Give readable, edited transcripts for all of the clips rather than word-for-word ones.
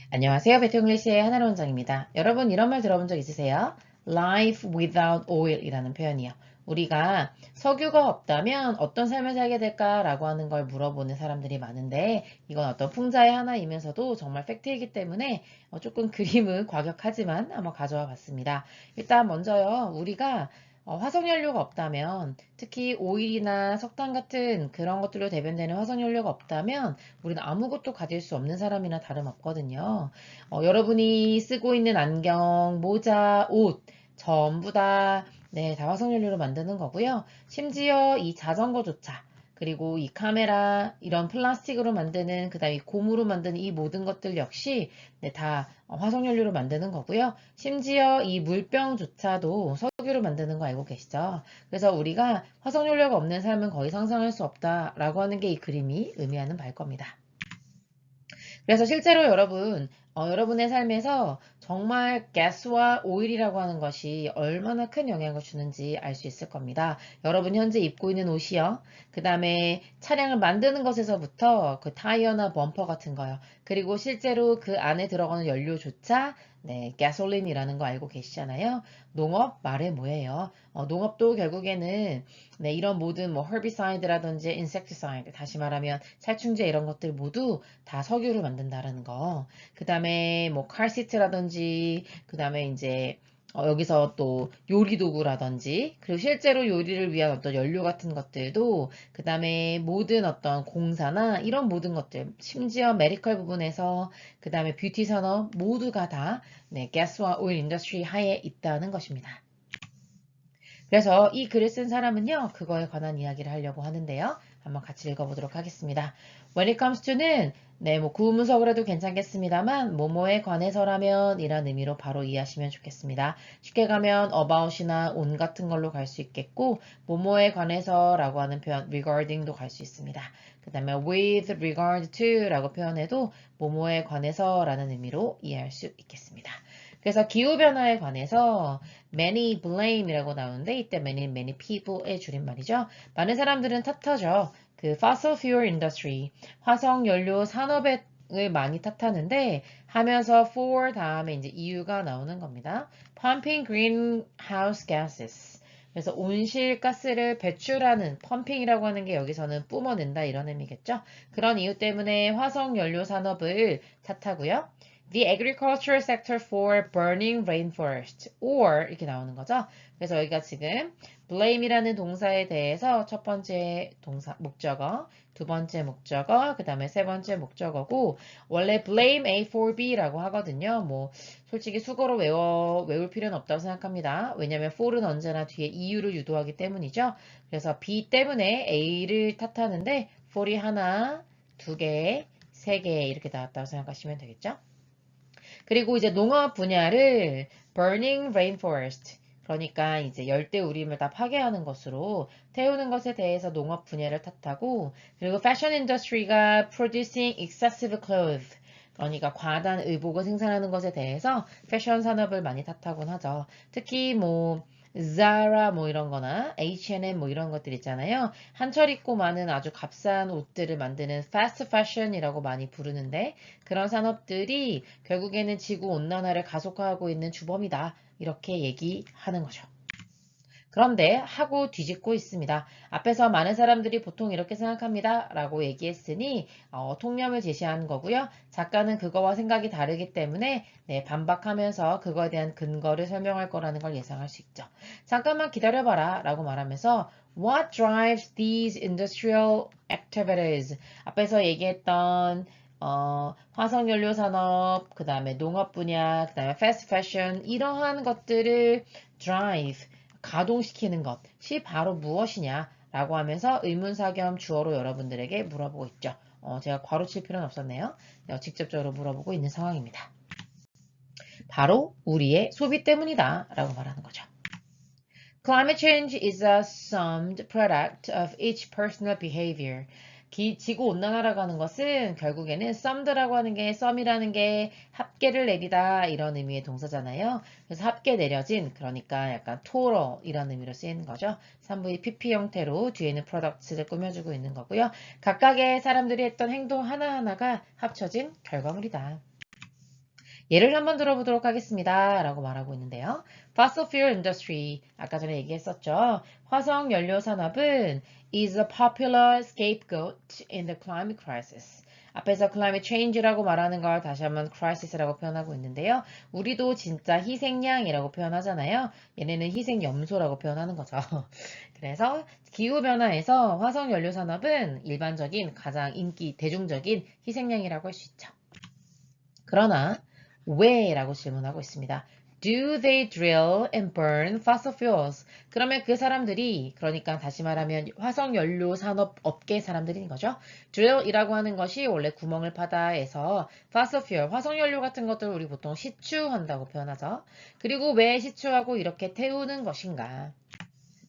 안녕하세요. 베트잉글리시의 하나로 원장입니다. 여러분 이런 말 들어본 적 있으세요? Life without oil 이라는 표현이요. 우리가 석유가 없다면 어떤 삶을 살게 될까라고 하는 걸 물어보는 사람들이 많은데 이건 어떤 풍자의 하나이면서도 정말 팩트이기 때문에 조금 그림은 과격하지만 한번 가져와 봤습니다. 일단 먼저요. 우리가 화석연료가 없다면 특히 오일이나 석탄 같은 그런 것들로 대변되는 화석연료가 없다면 우리는 아무것도 가질 수 없는 사람이나 다름없거든요. 여러분이 쓰고 있는 안경, 모자, 옷 전부 다, 네, 다 화석연료로 만드는 거고요. 심지어 이 자전거조차 그리고 이 카메라, 이런 플라스틱으로 만드는, 그 다음에 이 고무로 만드는 이 모든 것들 역시 네, 다 화석연료로 만드는 거고요. 심지어 이 물병조차도 석유로 만드는 거 알고 계시죠? 그래서 우리가 화석연료가 없는 삶은 거의 상상할 수 없다라고 하는 게 이 그림이 의미하는 바일 겁니다. 그래서 실제로 여러분, 여러분의 삶에서 정말 가스와 오일이라고 하는 것이 얼마나 큰 영향을 주는지 알 수 있을 겁니다. 여러분 현재 입고 있는 옷이요. 그 다음에 차량을 만드는 것에서부터 그 타이어나 범퍼 같은 거요. 그리고 실제로 그 안에 들어가는 연료조차 네, 가솔린이라는 거 알고 계시잖아요. 농업 말해 뭐예요? 농업도 결국에는 네, 이런 모든 뭐 herbicid라든지 insecticide, 다시 말하면 살충제 이런 것들 모두 다 석유를 만든다라는 거. 그 다음에 뭐 칼시트라든지, 그 다음에 이제 여기서 또 요리 도구라든지, 그리고 실제로 요리를 위한 어떤 연료 같은 것들도, 그 다음에 모든 어떤 공사나 이런 모든 것들, 심지어 메디컬 부분에서, 그 다음에 뷰티 산업 모두가 다 네, 가스와 오일 인더스트리 하에 있다는 것입니다. 그래서 이 글을 쓴 사람은요, 그거에 관한 이야기를 하려고 하는데요. 한번 같이 읽어보도록 하겠습니다. When it comes to는, 네, 뭐 구문석으로 해도 괜찮겠습니다만, 뭐뭐에 관해서라면 이란 의미로 바로 이해하시면 좋겠습니다. 쉽게 가면 about이나 on 같은 걸로 갈 수 있겠고, 뭐뭐에 관해서라고 하는 표현, regarding도 갈 수 있습니다. 그 다음에 with regard to 라고 표현해도 뭐뭐에 관해서라는 의미로 이해할 수 있겠습니다. 그래서 기후변화에 관해서 many blame이라고 나오는데 이때 many people의 줄임말이죠. 많은 사람들은 탓하죠. 그 fossil fuel industry, 화석연료 산업을 많이 탓하는데 하면서 for 다음에 이제 이유가 나오는 겁니다. pumping greenhouse gases. 그래서 온실가스를 배출하는 펌핑이라고 하는 게 여기서는 뿜어낸다 이런 의미겠죠. 그런 이유 때문에 화석연료 산업을 탓하고요. The agricultural sector for burning rainforest or 이렇게 나오는 거죠. 그래서 여기가 지금 blame이라는 동사에 대해서 첫 번째 동사 목적어, 두 번째 목적어, 그 다음에 세 번째 목적어고 원래 blame A for B라고 하거든요. 뭐 솔직히 수거로 외울 필요는 없다고 생각합니다. 왜냐하면 for는 언제나 뒤에 이유를 유도하기 때문이죠. 그래서 B 때문에 A를 탓하는데 for이 하나, 두 개, 세 개 이렇게 나왔다고 생각하시면 되겠죠. 그리고 이제 농업 분야를 burning rainforest, 그러니까 이제 열대우림을 다 파괴하는 것으로 태우는 것에 대해서 농업 분야를 탓하고, 그리고 fashion industry가 producing excessive clothes, 그러니까 과다한 의복을 생산하는 것에 대해서 패션 산업을 많이 탓하곤 하죠. 특히 뭐 Zara 뭐 이런 거나 H&M 뭐 이런 것들 있잖아요. 한철 입고 많은 아주 값싼 옷들을 만드는 fast fashion이라고 많이 부르는데 그런 산업들이 결국에는 지구 온난화를 가속화하고 있는 주범이다. 이렇게 얘기하는 거죠. 그런데 하고 뒤집고 있습니다. 앞에서 많은 사람들이 보통 이렇게 생각합니다. 라고 얘기했으니 통념을 제시한 거고요. 작가는 그거와 생각이 다르기 때문에 네, 반박하면서 그거에 대한 근거를 설명할 거라는 걸 예상할 수 있죠. 잠깐만 기다려봐라 라고 말하면서 What drives these industrial activities? 앞에서 얘기했던 화석연료 산업, 그 다음에 농업 분야, 그 다음에 fast fashion 이러한 것들을 drive 가동시키는 것이 바로 무엇이냐 라고 하면서 의문사 겸 주어로 여러분들에게 물어보고 있죠. 제가 괄호칠 필요는 없었네요. 직접적으로 물어보고 있는 상황입니다. 바로 우리의 소비 때문이다 라고 말하는 거죠. Climate change is a summed product of each personal behavior. 지구온난화라고 하는 것은 결국에는 sumed라고 하는 게 sum이라는 게 합계를 내리다 이런 의미의 동사잖아요. 그래서 합계 내려진 그러니까 약간 total 이런 의미로 쓰이는 거죠. 3부의 PP 형태로 뒤에는 products를 꾸며주고 있는 거고요. 각각의 사람들이 했던 행동 하나하나가 합쳐진 결과물이다. 예를 한번 들어보도록 하겠습니다. 라고 말하고 있는데요. Fossil fuel industry, 아까 전에 얘기했었죠. 화석 연료 산업은 is a popular scapegoat in the climate crisis. 앞에서 climate change라고 말하는 걸 다시 한번 crisis라고 표현하고 있는데요. 우리도 진짜 희생양이라고 표현하잖아요. 얘네는 희생염소라고 표현하는 거죠. 그래서 기후변화에서 화석연료 산업은 일반적인 가장 대중적인 희생양이라고 할 수 있죠. 그러나 왜? 라고 질문하고 있습니다. Do they drill and burn fossil fuels? 그러면 그 사람들이, 그러니까 다시 말하면 화석연료 산업 업계 사람들인 거죠. drill이라고 하는 것이 원래 구멍을 파다에서 fossil fuel, 화석연료 같은 것들을 우리 보통 시추한다고 표현하죠. 그리고 왜 시추하고 이렇게 태우는 것인가?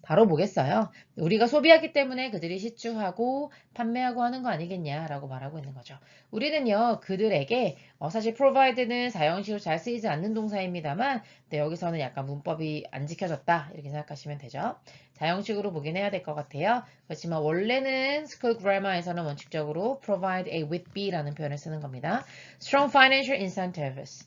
바로 보겠어요. 우리가 소비하기 때문에 그들이 시추하고 판매하고 하는 거 아니겠냐라고 말하고 있는 거죠. 우리는요, 그들에게 사실 provide는 사형식으로 잘 쓰이지 않는 동사입니다만 여기서는 약간 문법이 안 지켜졌다 이렇게 생각하시면 되죠. 사형식으로 보긴 해야 될 것 같아요. 그렇지만 원래는 school grammar에서는 원칙적으로 provide A with B라는 표현을 쓰는 겁니다. Strong financial incentives.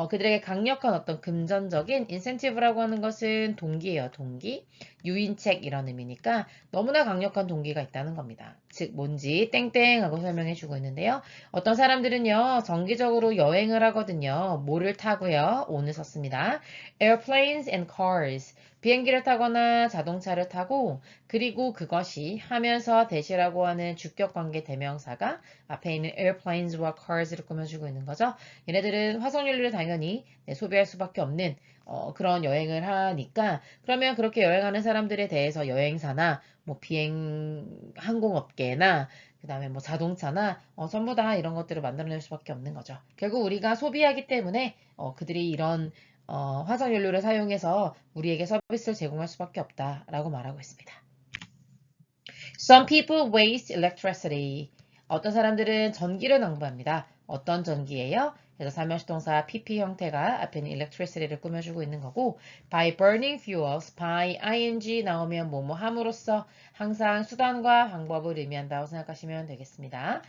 그들에게 강력한 어떤 금전적인 인센티브라고 하는 것은 동기예요, 동기. 유인책 이런 의미니까 너무나 강력한 동기가 있다는 겁니다. 즉 뭔지 땡땡하고 설명해 주고 있는데요. 어떤 사람들은요. 정기적으로 여행을 하거든요. 뭐를 타고요? 오늘 썼습니다. Airplanes and cars. 비행기를 타거나 자동차를 타고 그리고 그것이 하면서 대시라고 하는 주격관계 대명사가 앞에 있는 airplanes와 cars를 꾸며주고 있는 거죠. 얘네들은 화석연료를 당연히 소비할 수밖에 없는 그런 여행을 하니까 그러면 그렇게 여행하는 사람들에 대해서 여행사나 뭐 항공업계나 그 다음에 뭐 자동차나 전부 다 이런 것들을 만들어낼 수밖에 없는 거죠. 결국 우리가 소비하기 때문에 그들이 이런 화석연료를 사용해서 우리에게 서비스를 제공할 수밖에 없다라고 말하고 있습니다. Some people waste electricity. 어떤 사람들은 전기를 낭비합니다. 어떤 전기예요? 그래서 살며시 동사 PP 형태가 앞에 있는 electricity를 꾸며주고 있는 거고 by burning fuels, by ing 나오면 뭐뭐 함으로써 항상 수단과 방법을 의미한다고 생각하시면 되겠습니다.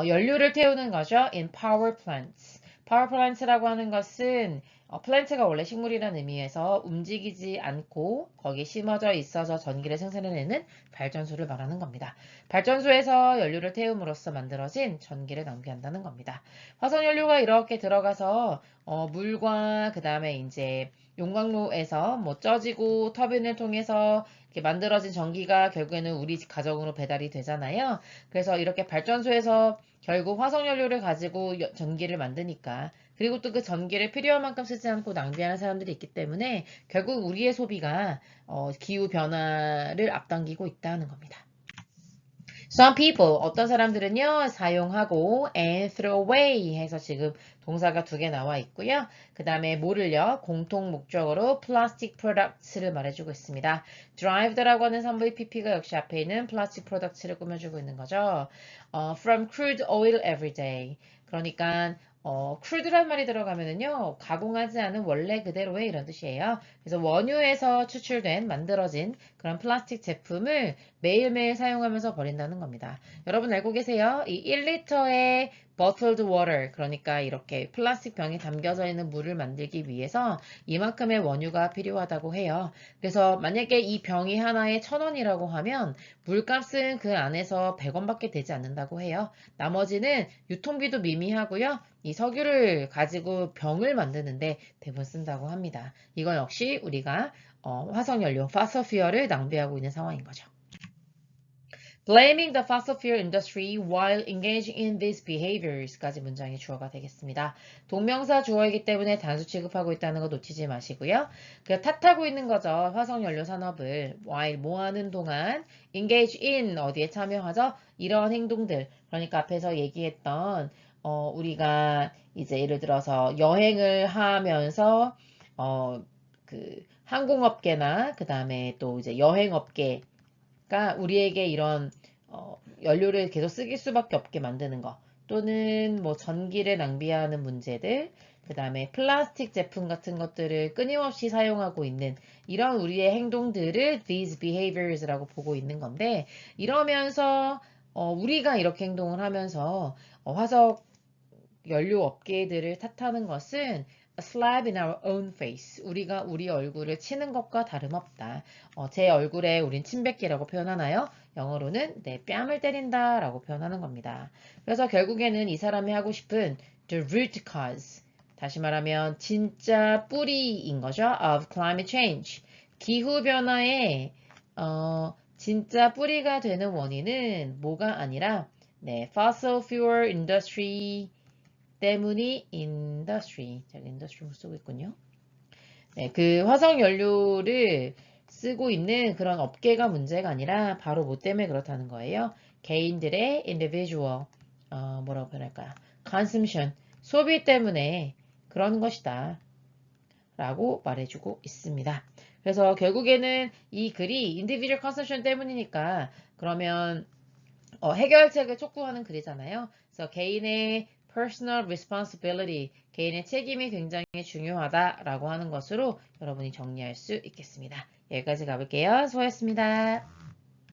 연료를 태우는 거죠. in power plants. 파워 플랜트라고 하는 것은 플랜트가 원래 식물이라는 의미에서 움직이지 않고 거기에 심어져 있어서 전기를 생산해내는 발전소를 말하는 겁니다. 발전소에서 연료를 태움으로써 만들어진 전기를 낭비한다는 겁니다. 화석연료가 이렇게 들어가서 물과 그 다음에 이제 용광로에서 뭐 쪄지고 터빈을 통해서 이렇게 만들어진 전기가 결국에는 우리 가정으로 배달이 되잖아요. 그래서 이렇게 발전소에서 결국 화석연료를 가지고 전기를 만드니까 그리고 또 그 전기를 필요한 만큼 쓰지 않고 낭비하는 사람들이 있기 때문에 결국 우리의 소비가 기후 변화를 앞당기고 있다는 겁니다. Some people, 어떤 사람들은요, 사용하고 and throw away 해서 지금 동사가 두 개 나와 있고요. 그 다음에 뭐를요? 공통 목적으로 plastic products를 말해주고 있습니다. drived라고 하는 산부의 pp가 역시 앞에 있는 plastic products를 꾸며주고 있는 거죠. from crude oil every day. 그러니까 crude란 말이 들어가면은요, 가공하지 않은 원래 그대로의 이런 뜻이에요. 그래서 원유에서 추출된, 만들어진 그런 플라스틱 제품을 매일매일 사용하면서 버린다는 겁니다. 여러분 알고 계세요? 이 1리터의 bottled water, 그러니까 이렇게 플라스틱 병에 담겨져 있는 물을 만들기 위해서 이만큼의 원유가 필요하다고 해요. 그래서 만약에 이 병이 하나에 1,000원이라고 하면 물값은 그 안에서 100원밖에 되지 않는다고 해요. 나머지는 유통비도 미미하고요. 이 석유를 가지고 병을 만드는데 대부분 쓴다고 합니다. 이건 역시 우리가 화석연료, fossil fuel을 낭비하고 있는 상황인 거죠. Blaming the fossil fuel industry while engaging in these behaviors까지 문장이 주어가 되겠습니다. 동명사 주어이기 때문에 단수 취급하고 있다는 거 놓치지 마시고요. 그 탓하고 있는 거죠. 화석연료 산업을 while 뭐하는 동안 engage in 어디에 참여하죠? 이런 행동들. 그러니까 앞에서 얘기했던 우리가 이제 예를 들어서 여행을 하면서 그 항공업계나 그 다음에 또 이제 여행업계 우리에게 이런 연료를 계속 쓰길 수밖에 없게 만드는 거 또는 뭐 전기를 낭비하는 문제들 그 다음에 플라스틱 제품 같은 것들을 끊임없이 사용하고 있는 이런 우리의 행동들을 these behaviors라고 보고 있는 건데 이러면서 우리가 이렇게 행동을 하면서 화석 연료 업계들을 탓하는 것은 a slap in our own face. 우리가 우리 얼굴을 치는 것과 다름없다. 제 얼굴에 우린 침뱉기라고 표현하나요? 영어로는 내 뺨을 때린다 라고 표현하는 겁니다. 그래서 결국에는 이 사람이 하고 싶은 the root cause. 다시 말하면 진짜 뿌리인 거죠. of climate change. 기후변화의 진짜 뿌리가 되는 원인은 뭐가 아니라 네, fossil fuel industry 때문이 저기 industry 쓰고 있군요. 네, 그 화석 연료를 쓰고 있는 그런 업계가 문제가 아니라 바로 뭐 때문에 그렇다는 거예요. 개인들의 individual 뭐라고 표현할까요? consumption 소비 때문에 그런 것이다 라고 말해주고 있습니다. 그래서 결국에는 이 글이 individual consumption 때문이니까 그러면 해결책을 촉구하는 글이잖아요. 그래서 개인의 personal responsibility, 개인의 책임이 굉장히 중요하다라고 하는 것으로 여러분이 정리할 수 있겠습니다. 여기까지 가볼게요. 수고하셨습니다.